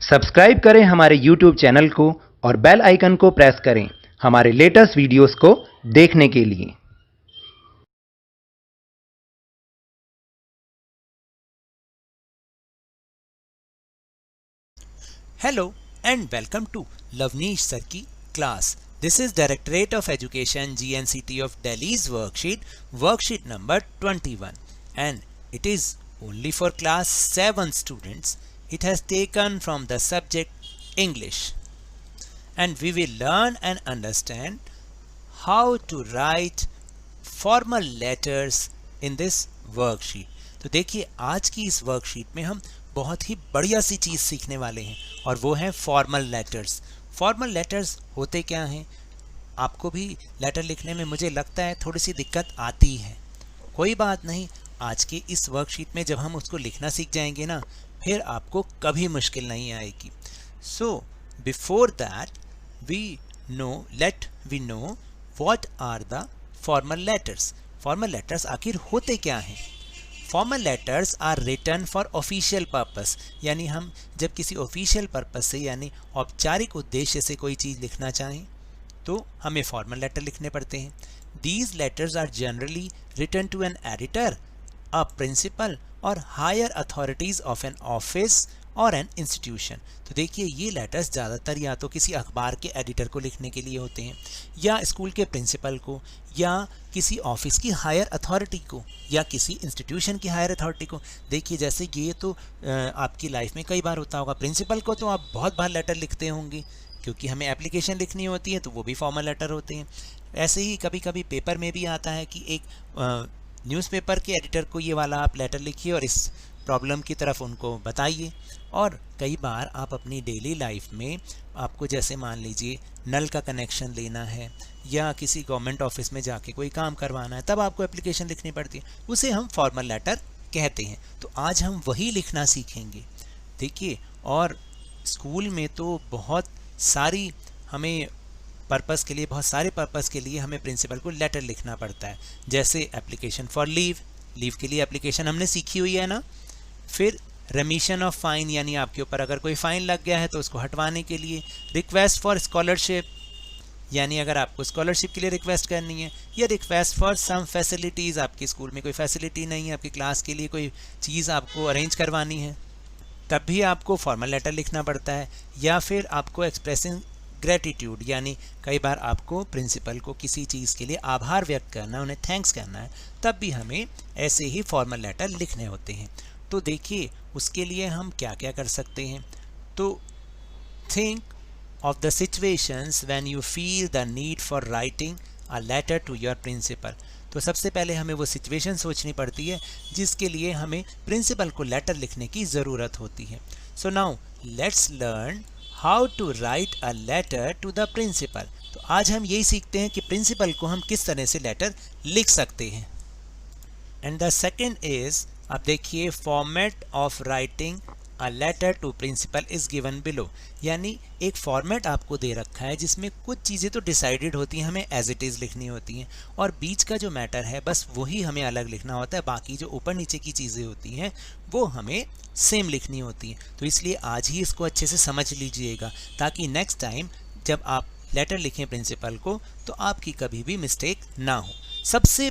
Subscribe करें हमारे YouTube channel को और बेल आइकन को प्रेस करें हमारे लेटेस्ट वीडियोस को देखने के लिए। Hello and welcome to Lavneesh Sir ki class. This is Directorate of Education GNCT of Delhi's worksheet number 21, and it is only for class 7 students. It has taken from the subject English, and we will learn and understand how to write formal letters in this worksheet. तो देखिए आज की इस worksheet में हम बहुत ही बढ़िया सी चीज़ सीखने वाले हैं और वो है फॉर्मल लेटर्स। फॉर्मल लेटर्स होते क्या हैं? आपको भी लेटर लिखने में मुझे लगता है थोड़ी सी दिक्कत आती है। कोई बात नहीं, आज के इस वर्कशीट में जब हम उसको लिखना सीख जाएंगे ना, फिर आपको कभी मुश्किल नहीं आएगी। So before that let we know what are the formal letters. Formal letters आखिर होते क्या हैं? Formal letters are written for official purpose, यानी हम जब किसी ऑफिशियल पर्पस से यानी औपचारिक उद्देश्य से कोई चीज़ लिखना चाहें तो हमें फॉर्मल लेटर लिखने पड़ते हैं। These letters are generally written to an editor, a principal और higher authorities of an office और एन इंस्टीट्यूशन। तो देखिए ये लेटर्स ज़्यादातर या तो किसी अखबार के एडिटर को लिखने के लिए होते हैं, या स्कूल के प्रिंसिपल को, या किसी ऑफिस की हायर अथॉरिटी को, या किसी इंस्टीट्यूशन की हायर अथॉरिटी को। देखिए जैसे ये तो आपकी लाइफ में कई बार होता होगा। प्रिंसिपल को तो आप बहुत बार लेटर लिखते होंगे क्योंकि हमें एप्लीकेशन लिखनी होती है, तो वो भी फॉर्मल लेटर होते हैं। ऐसे ही कभी कभी पेपर में भी आता है कि एक न्यूज़पेपर के एडिटर को ये वाला आप लेटर लिखिए और इस प्रॉब्लम की तरफ उनको बताइए। और कई बार आप अपनी डेली लाइफ में आपको जैसे मान लीजिए नल का कनेक्शन लेना है या किसी गवर्नमेंट ऑफिस में जाके कोई काम करवाना है, तब आपको एप्लीकेशन लिखनी पड़ती है, उसे हम फॉर्मल लेटर कहते हैं। तो आज हम वही लिखना सीखेंगे। देखिए, और स्कूल में तो बहुत सारी हमें पर्पस के लिए, बहुत सारे पर्पस के लिए हमें प्रिंसिपल को लेटर लिखना पड़ता है। जैसे एप्लीकेशन फॉर लीव के लिए एप्लीकेशन हमने सीखी हुई है ना। फिर रेमिशन ऑफ फाइन, यानी आपके ऊपर अगर कोई फ़ाइन लग गया है तो उसको हटवाने के लिए। रिक्वेस्ट फॉर स्कॉलरशिप, यानी अगर आपको स्कॉलरशिप के लिए रिक्वेस्ट करनी है, या रिक्वेस्ट फॉर सम फैसिलिटीज़, आपके स्कूल में कोई फैसिलिटी नहीं है, आपकी क्लास के लिए कोई चीज़ आपको अरेंज करवानी है, तब भी आपको फॉर्मल लेटर लिखना पड़ता है। या फिर आपको एक्सप्रेसिंग ग्रेटिट्यूड, यानी कई बार आपको प्रिंसिपल को किसी चीज़ के लिए आभार व्यक्त करना है, उन्हें थैंक्स करना है, तब भी हमें ऐसे ही फॉर्मल लेटर लिखने होते हैं। तो देखिए उसके लिए हम क्या क्या कर सकते हैं। तो think of the situations when you feel the need for writing a letter to your principal. तो सबसे पहले हमें वो सिचुएशन सोचनी पड़ती है जिसके लिए हमें प्रिंसिपल को लेटर लिखने की ज़रूरत होती है। So now let's learn how to write a letter to the principal. तो आज हम यही सीखते हैं कि प्रिंसिपल को हम किस तरह से लेटर लिख सकते हैं। एंड द सेकेंड इज, अब देखिए, format of writing a letter to principal is given below, यानी एक फॉर्मेट आपको दे रखा है जिसमें कुछ चीज़ें तो डिसाइडेड होती हैं, हमें एज इट इज़ लिखनी होती हैं, और बीच का जो मैटर है बस वही हमें अलग लिखना होता है। बाकी जो ऊपर नीचे की चीज़ें होती हैं वो हमें सेम लिखनी होती हैं। तो इसलिए आज ही इसको अच्छे से समझ लीजिएगा ताकि नेक्स्ट टाइम जब आप लेटर लिखें प्रिंसिपल को तो आपकी कभी भी मिस्टेक ना हो। सबसे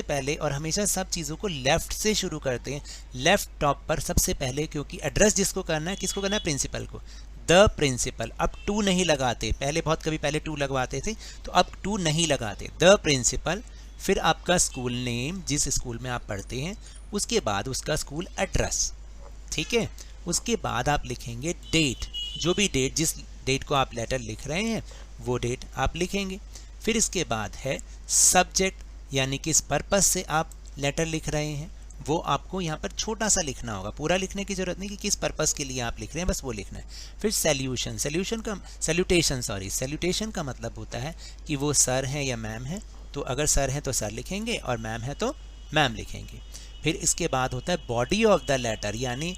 पहले और हमेशा सब चीज़ों को लेफ़्ट से शुरू करते हैं, लेफ़्ट टॉप पर सबसे पहले, क्योंकि एड्रेस जिसको करना है, किसको करना है? प्रिंसिपल को। द प्रिंसिपल, अब टू नहीं लगाते, पहले टू लगवाते थे, तो अब टू नहीं लगाते। द प्रिंसिपल, फिर आपका स्कूल नेम, जिस स्कूल में आप पढ़ते हैं, उसके बाद उसका स्कूल एड्रेस, ठीक है। उसके बाद आप लिखेंगे डेट, जो भी डेट, जिस डेट को आप लेटर लिख रहे हैं वो डेट आप लिखेंगे। फिर इसके बाद है सब्जेक्ट, यानी किस पर्पस से आप लेटर लिख रहे हैं वो आपको यहाँ पर छोटा सा लिखना होगा, पूरा लिखने की ज़रूरत नहीं कि किस पर्पस के लिए आप लिख रहे हैं, बस वो लिखना है। फिर सैल्यूटेशन का मतलब होता है कि वो सर हैं या मैम हैं, तो अगर सर हैं तो सर लिखेंगे और मैम है तो मैम लिखेंगे। फिर इसके बाद होता है बॉडी ऑफ द लेटर, यानी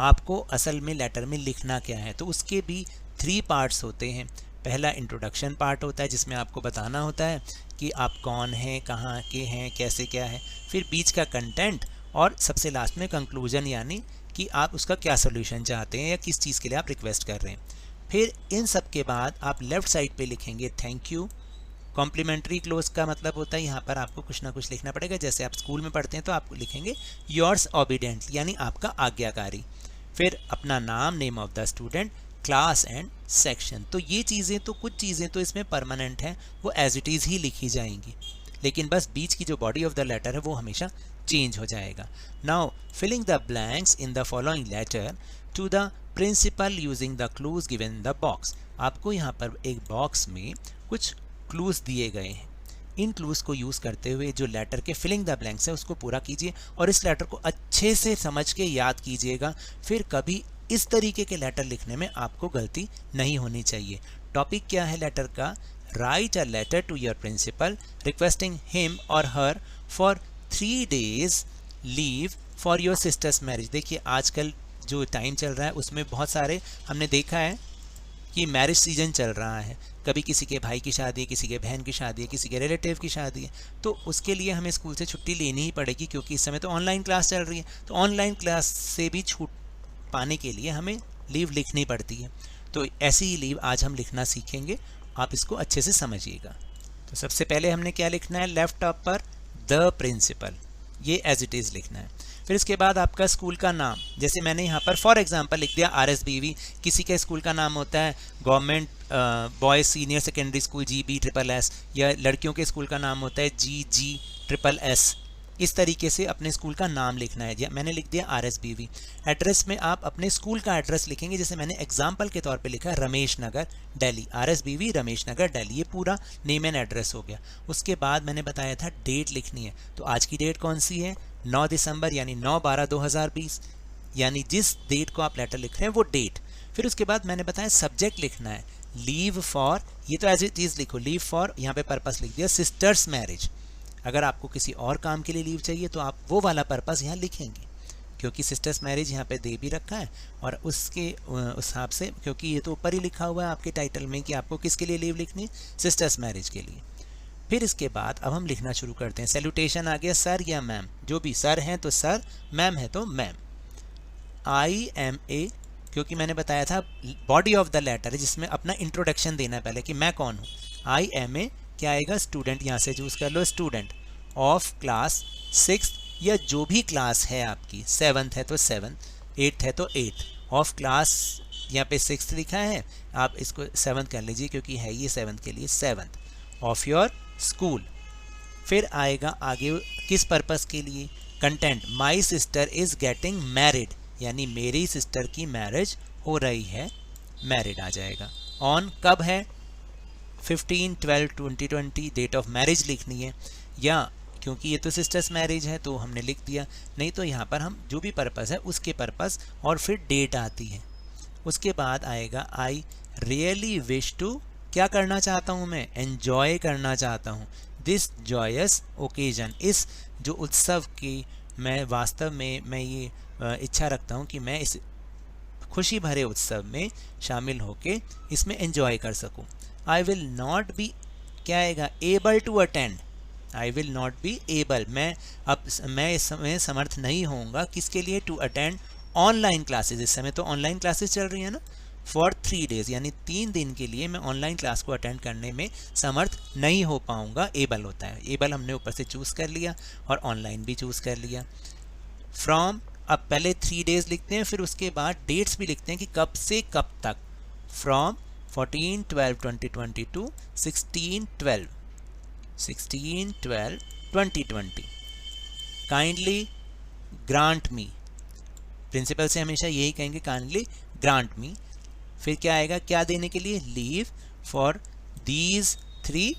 आपको असल में लेटर में लिखना क्या है। तो उसके भी 3 पार्ट्स होते हैं। पहला इंट्रोडक्शन पार्ट होता है जिसमें आपको बताना होता है कि आप कौन हैं, कहाँ के हैं, कैसे क्या है। फिर बीच का कंटेंट और सबसे लास्ट में कंक्लूजन, यानी कि आप उसका क्या सोल्यूशन चाहते हैं या किस चीज़ के लिए आप रिक्वेस्ट कर रहे हैं। फिर इन सब के बाद आप लेफ़्ट साइड पे लिखेंगे थैंक यू। कॉम्प्लीमेंट्री क्लोज का मतलब होता है यहाँ पर आपको कुछ ना कुछ लिखना पड़ेगा। जैसे आप स्कूल में पढ़ते हैं तो आप लिखेंगे योर्स ओबीडेंटली, यानी आपका आज्ञाकारी। फिर अपना नाम, name of the student, class and section. तो ये चीज़ें तो, कुछ चीज़ें तो इसमें परमानेंट हैं, वो एज इट इज़ ही लिखी जाएंगी, लेकिन बस बीच की जो बॉडी ऑफ द लेटर है वो हमेशा चेंज हो जाएगा। Now filling the blanks in the following letter to the principal using the clues given in the box. आपको यहाँ पर एक बॉक्स में कुछ क्लूज दिए गए हैं। इन क्लूज को यूज़ करते हुए जो लेटर के फिलिंग द ब्लैंक्स है उसको पूरा कीजिए और इस लेटर को अच्छे से समझ के याद कीजिएगा। फिर कभी इस तरीके के लेटर लिखने में आपको गलती नहीं होनी चाहिए। टॉपिक क्या है लेटर का? Write a letter to your principal requesting him और her for 3 days leave for your sister's marriage. देखिए आजकल जो टाइम चल रहा है उसमें बहुत सारे हमने देखा है कि मैरिज सीजन चल रहा है। कभी किसी के भाई की शादी है, किसी के बहन की शादी है, किसी के रिलेटिव की शादी है, तो उसके लिए हमें स्कूल से छुट्टी लेनी ही पड़ेगी, क्योंकि इस समय तो ऑनलाइन क्लास चल रही है। तो ऑनलाइन क्लास से भी छूट पाने के लिए हमें लीव लिखनी पड़ती है। तो ऐसी ही लीव आज हम लिखना सीखेंगे, आप इसको अच्छे से समझिएगा। तो सबसे पहले हमने क्या लिखना है? लेफ्ट टॉप पर द प्रिंसिपल, ये एज इट इज़ लिखना है। फिर इसके बाद आपका स्कूल का नाम, जैसे मैंने यहाँ पर फॉर एग्जांपल लिख दिया RSBV। किसी के स्कूल का नाम होता है government boys senior secondary school GBSSS, या लड़कियों के स्कूल का नाम होता है GGSSS। इस तरीके से अपने स्कूल का नाम लिखना है। मैंने लिख दिया RSBV। एड्रेस में आप अपने स्कूल का एड्रेस लिखेंगे, जैसे मैंने एग्जाम्पल के तौर पे लिखा रमेश नगर दिल्ली, RSBV रमेश नगर दिल्ली, ये पूरा नेम एंड एड्रेस हो गया। उसके बाद मैंने बताया था डेट लिखनी है। तो आज की डेट कौन सी है? 9 दिसंबर, यानी 9/12/2020, यानी जिस डेट को आप लेटर लिख रहे हैं वो डेट। फिर उसके बाद मैंने बताया सब्जेक्ट लिखना है लीव फॉर, ये तो एज इट इज़ लिखो, लीव फॉर, यहाँ पे पर्पस लिख दिया सिस्टर्स मैरिज। अगर आपको किसी और काम के लिए लीव चाहिए तो आप वो वाला पर्पस यहाँ लिखेंगे, क्योंकि सिस्टर्स मैरिज यहाँ पे दे भी रखा है और उसके उस हिसाब से, क्योंकि ये तो ऊपर ही लिखा हुआ है आपके टाइटल में कि आपको किसके लिए लीव लिखनी है, सिस्टर्स मैरिज के लिए। फिर इसके बाद अब हम लिखना शुरू करते हैं। सैल्यूटेशन आ गया सर या मैम, जो भी सर हैं तो सर, मैम है तो मैम। IMA, क्योंकि मैंने बताया था बॉडी ऑफ द लेटर है जिसमें अपना इंट्रोडक्शन देना है पहले कि मैं कौन हूँ। IMA क्या आएगा? स्टूडेंट, यहाँ से चूज़ कर लो स्टूडेंट ऑफ क्लास 6 या जो भी क्लास है आपकी, 7th है तो 7, 8th है तो 8, ऑफ क्लास यहाँ पे 6th लिखा है, आप इसको 7th कर लीजिए क्योंकि है ये 7th के लिए 7th ऑफ योर स्कूल। फिर आएगा आगे किस पर्पस के लिए? Content, my sister is getting married, यानी मेरी सिस्टर की मैरिज हो रही है, मैरिड आ जाएगा। ऑन कब है? 15/12/2020, डेट ऑफ मैरिज लिखनी है, या क्योंकि ये तो सिस्टर्स मैरिज है तो हमने लिख दिया, नहीं तो यहाँ पर हम जो भी पर्पस है उसके पर्पस और फिर डेट आती है। उसके बाद आएगा आई रियली विश टू, क्या करना चाहता हूँ मैं? एन्जॉय करना चाहता हूँ दिस जॉयस ओकेजन, इस जो उत्सव की मैं वास्तव में मैं ये इच्छा रखता हूँ कि मैं इस खुशी भरे उत्सव में शामिल होके इसमें एंजॉय कर सकूँ। आई विल नॉट बी, क्या आएगा? Able to attend, I will not be able, मैं इस समय समर्थ नहीं होऊंगा किसके लिए? टू अटेंड ऑनलाइन क्लासेस, इस समय तो ऑनलाइन क्लासेस चल रही है ना, फॉर 3 days, यानी 3 दिन के लिए मैं ऑनलाइन क्लास को अटेंड करने में समर्थ नहीं हो पाऊंगा। एबल होता है, एबल हमने ऊपर से चूज़ कर लिया और ऑनलाइन भी चूज़ कर लिया। फ्रॉम, अब पहले 3 days लिखते हैं, फिर उसके बाद डेट्स भी लिखते हैं कि कब से कब तक। From 14/12/2020 to 16/12/2020। Kindly grant me, principal से हमेशा यही कहेंगे काइंडली ग्रांट मी। फिर क्या आएगा? क्या देने के लिए? Leave for these 3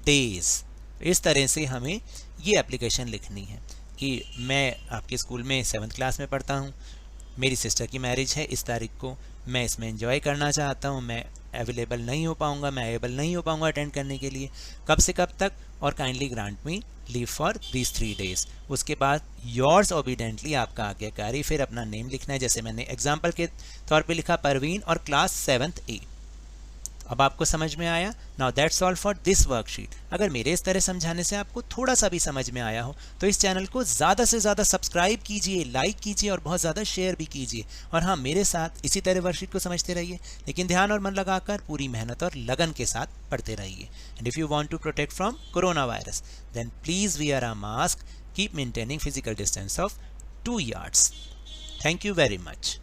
days। इस तरह से हमें ये एप्लीकेशन लिखनी है कि मैं आपके स्कूल में 7th क्लास में पढ़ता हूँ, मेरी सिस्टर की मैरिज है इस तारीख को, मैं इसमें एंजॉय करना चाहता हूँ, मैं अवेलेबल नहीं हो पाऊँगा, मैं एबल नहीं हो पाऊँगा अटेंड करने के लिए, कब से कब तक, और kindly grant me leave for these 3 days। उसके बाद योर्स ओबीडेंटली, आपका आज्ञाकारी, फिर अपना नेम लिखना है, जैसे मैंने एग्जाम्पल के तौर पे लिखा परवीन और क्लास 7th A। अब आपको समझ में आया? Now that's all for this worksheet. अगर मेरे इस तरह समझाने से आपको थोड़ा सा भी समझ में आया हो तो इस चैनल को ज़्यादा से ज़्यादा सब्सक्राइब कीजिए, लाइक कीजिए और बहुत ज़्यादा शेयर भी कीजिए। और हाँ, मेरे साथ इसी तरह वर्कशीट को समझते रहिए, लेकिन ध्यान और मन लगाकर पूरी मेहनत और लगन के साथ पढ़ते रहिए। And if you want to protect from corona virus then please wear a mask, keep maintaining physical distance of 2 yards. Thank you very much.